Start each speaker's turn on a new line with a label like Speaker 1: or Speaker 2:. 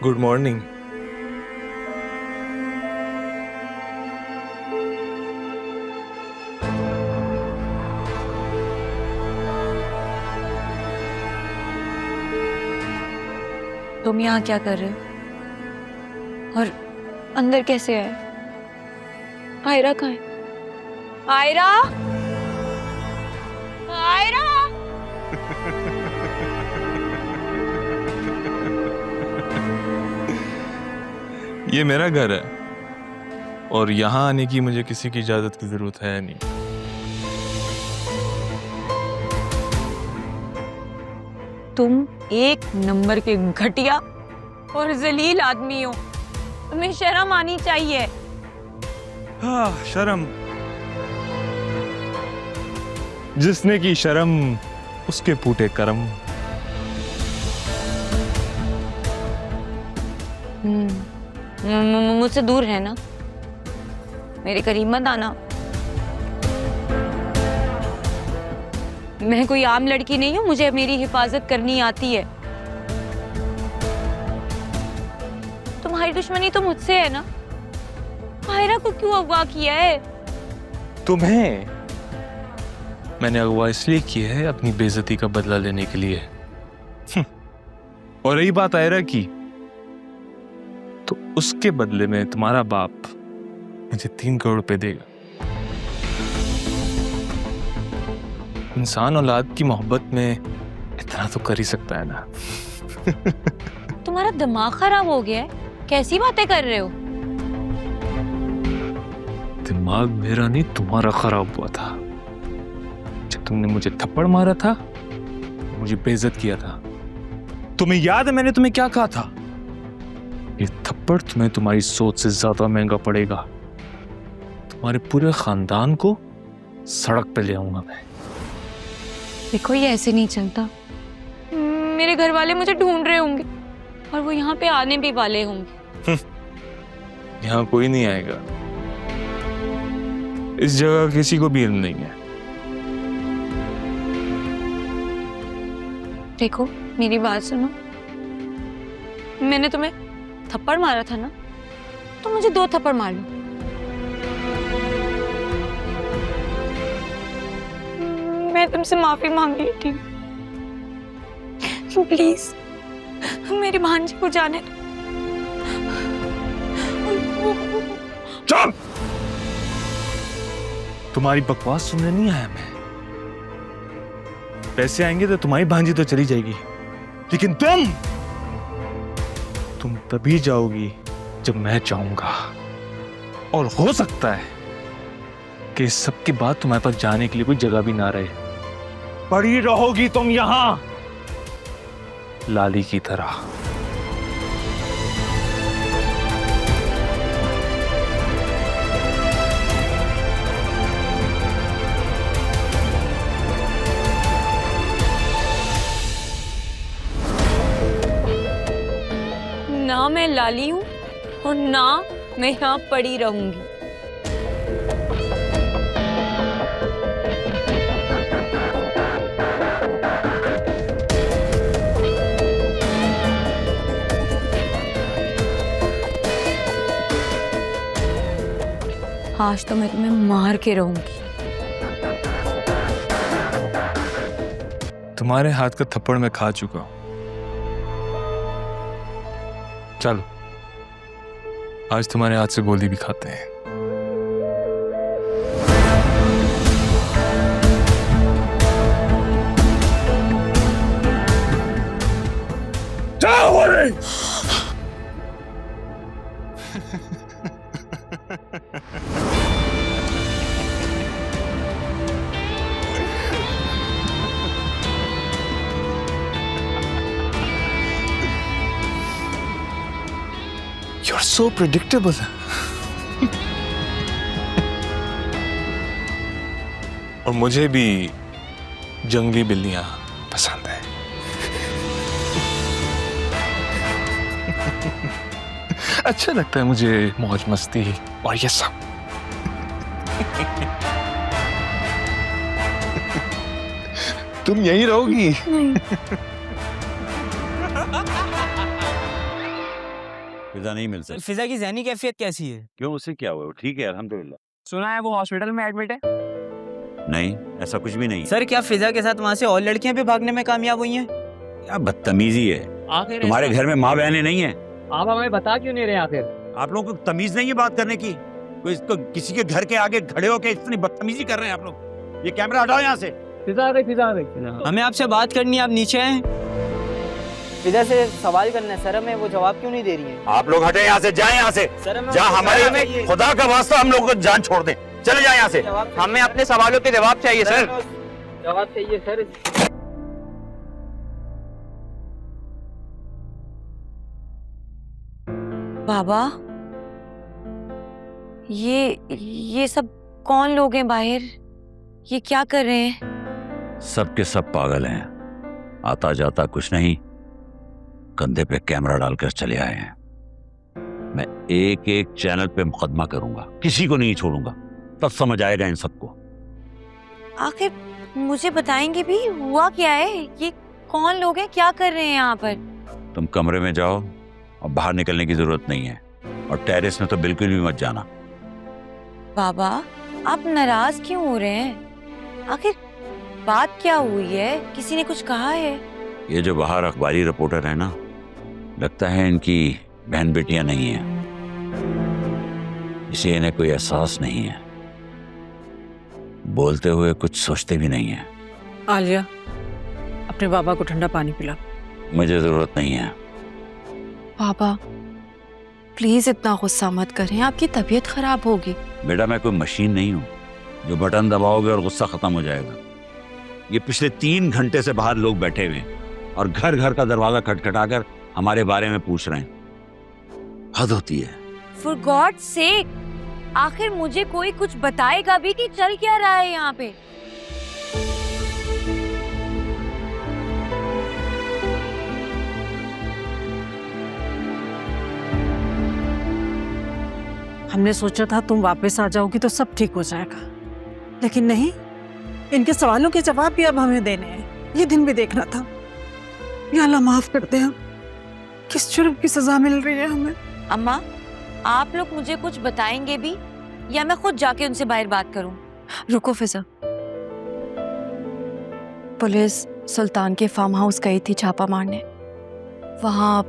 Speaker 1: Good morning.
Speaker 2: तुम यहाँ क्या कर रहे हो और अंदर कैसे आए? आयरा कहाँ है? आयरा, आयरा।
Speaker 1: ये मेरा घर है और यहाँ आने की मुझे किसी की इजाजत की जरूरत है नहीं।
Speaker 2: तुम एक नंबर के घटिया और जलील आदमी हो। तुम्हें शर्म आनी चाहिए।
Speaker 1: हाँ, शर्म। जिसने की शर्म उसके फूटे करम।
Speaker 2: मुझसे दूर रहना, मेरे करीब मत आना। मैं कोई आम लड़की नहीं हूँ, मुझे मेरी हिफाजत करनी आती है। तुम्हारी दुश्मनी तो मुझसे है ना। आयरा को क्यों अगवा किया है?
Speaker 1: तुम्हें मैंने अगवा इसलिए की है अपनी बेइज्जती का बदला लेने के लिए। और रही बात आयरा की, तो उसके बदले में तुम्हारा बाप मुझे 3 करोड़ रुपए देगा। इंसान औलाद की मोहब्बत में इतना तो कर ही सकता है ना।
Speaker 2: तुम्हारा दिमाग खराब हो गया है? कैसी बातें कर रहे हो?
Speaker 1: दिमाग मेरा नहीं तुम्हारा खराब हुआ था जब तुमने मुझे थप्पड़ मारा था, मुझे बेइज्जत किया था। तुम्हें याद है मैंने तुम्हें क्या कहा था? ये थप्पड़ तुम्हें तुम्हारी सोच से ज्यादा महंगा पड़ेगा। तुम्हारे पूरे खानदान को सड़क पे ले आऊंगा मैं।
Speaker 2: देखो, ये ऐसे नहीं चलता। मेरे घर वाले मुझे ढूंढ रहे होंगे और वो यहाँ पे आने भी वाले होंगे।
Speaker 1: यहाँ कोई नहीं आएगा। इस जगह किसी को भी इल्म नहीं है।
Speaker 2: देखो, मेरी बात सुनो। मैंने तुम्हें थप्पड़ मारा था ना, तो मुझे 2 थप्पड़ मार लो। मैं तुमसे माफी मांग लेती हूँ। प्लीज मेरी भांजी को जाने दो।
Speaker 1: चुप! तुम्हारी बकवास सुनने नहीं आया मैं। पैसे आएंगे तो तुम्हारी भांजी तो चली जाएगी, लेकिन तुम तभी जाओगी जब मैं चाहूंगा। और हो सकता है कि इस सब के बाद तुम्हारे पास जाने के लिए कोई जगह भी ना रहे। पड़ी रहोगी तुम यहां लाली की तरह।
Speaker 2: ना मैं लाली हूं और ना मैं यहाँ पड़ी रहूंगी। आज तो मैं तुम्हें मार के रहूंगी।
Speaker 1: तुम्हारे हाथ का थप्पड़ मैं खा चुका हूं। चलो, आज तुम्हारे हाथ से गोली भी खाते हैं। जाओ रे! You're so predictable. और मुझे भी जंगली बिल्लियां पसंद है। अच्छा लगता है मुझे मौज मस्ती और ये सब। तुम यहीं रहोगी?
Speaker 3: फिजा नहीं मिल सकती।
Speaker 4: फिजा की ज़हनी कैफियत कैसी है?
Speaker 3: क्यों, उसे क्या हुआ? वो ठीक है अल्हम्दुलिल्लाह।
Speaker 4: सुना है वो हॉस्पिटल में एडमिट है।
Speaker 3: नहीं, ऐसा कुछ भी नहीं है।
Speaker 4: सर क्या फिजा के साथ वहाँ से और लड़कियां भी भागने में कामयाब हुई हैं?
Speaker 3: क्या बदतमीजी है।
Speaker 4: आखिर
Speaker 3: तुम्हारे घर में माँ बहनें नहीं है?
Speaker 4: आप हमें बता क्यों नहीं रहे आखिर?
Speaker 3: आप लोगों को तमीज नहीं है बात करने की? कोई इसको किसी के घर के आगे खड़े होकर इतनी बदतमीजी कर रहे हैं आप लोग। ये कैमरा हटाओ यहाँ से।
Speaker 4: फिजा आ गई। हमें आपसे बात करनी है, आप नीचे हैं। फिजा से सवाल करना है सर, हमें वो जवाब क्यों नहीं दे रही है?
Speaker 3: आप लोग हटे यहाँ से, जाए यहाँ से। जहाँ हमारे खुदा का वास्ता हम लोग को जान छोड़ दे, चले जाए यहाँ से।
Speaker 4: हमें अपने सवालों के जवाब चाहिए सर। जवाब चाहिए सर।
Speaker 2: बाबा, ये सब कौन लोग हैं बाहर? ये क्या कर रहे हैं?
Speaker 3: सब के सब पागल हैं। आता जाता कुछ नहीं, कंधे पे कैमरा डालकर चले आए हैं। मैं एक एक चैनल पे मुकदमा करूंगा, किसी को नहीं छोड़ूंगा, तब समझ आएगा इन सबको।
Speaker 2: आखिर मुझे बताएंगे भी हुआ क्या है? ये कौन लोग हैं? क्या कर रहे हैं यहाँ पर?
Speaker 3: तुम कमरे में जाओ और बाहर निकलने की जरूरत नहीं है, और टेरेस में तो बिल्कुल भी मत जाना।
Speaker 2: बाबा, आप नाराज क्यों हो रहे हैं? आखिर बात क्या हुई है? किसी ने कुछ कहा है?
Speaker 3: ये जो बाहर अखबारी रिपोर्टर है ना, लगता है इनकी बहन बेटियां नहीं है, इसे इन्हें कोई एहसास नहीं है, बोलते हुए कुछ सोचते भी नहीं है।
Speaker 5: आलिया, अपने बाबा को ठंडा पानी पिला।
Speaker 3: मुझे जरूरत नहीं है।
Speaker 6: पापा प्लीज इतना गुस्सा मत करें, आपकी तबीयत खराब होगी।
Speaker 3: बेटा, मैं कोई मशीन नहीं हूं जो बटन दबाओगे और गुस्सा खत्म हो जाएगा। ये पिछले 3 घंटे से बाहर लोग बैठे हुए हैं और घर घर का दरवाजा खटखटाकर हमारे बारे में पूछ रहे हैं। हद होती है।
Speaker 2: For God's sake, आखिर मुझे कोई कुछ बताएगा भी कि चल क्या रहा है यहाँ पे?
Speaker 5: हमने सोचा था तुम वापस आ जाओगी तो सब ठीक हो जाएगा, लेकिन नहीं, इनके सवालों के जवाब भी अब हमें देने हैं। ये दिन भी देखना था। या अल्लाह माफ कर दे, हम किस जुर्म की सजा मिल रही है हमें।
Speaker 2: अम्मा, आप लोग मुझे कुछ बताएंगे भी या मैं खुद जाके उनसे बाहर बात करूं?
Speaker 6: रुको फिजा, पुलिस सुल्तान के फार्म हाउस गई थी छापा मारने। वहां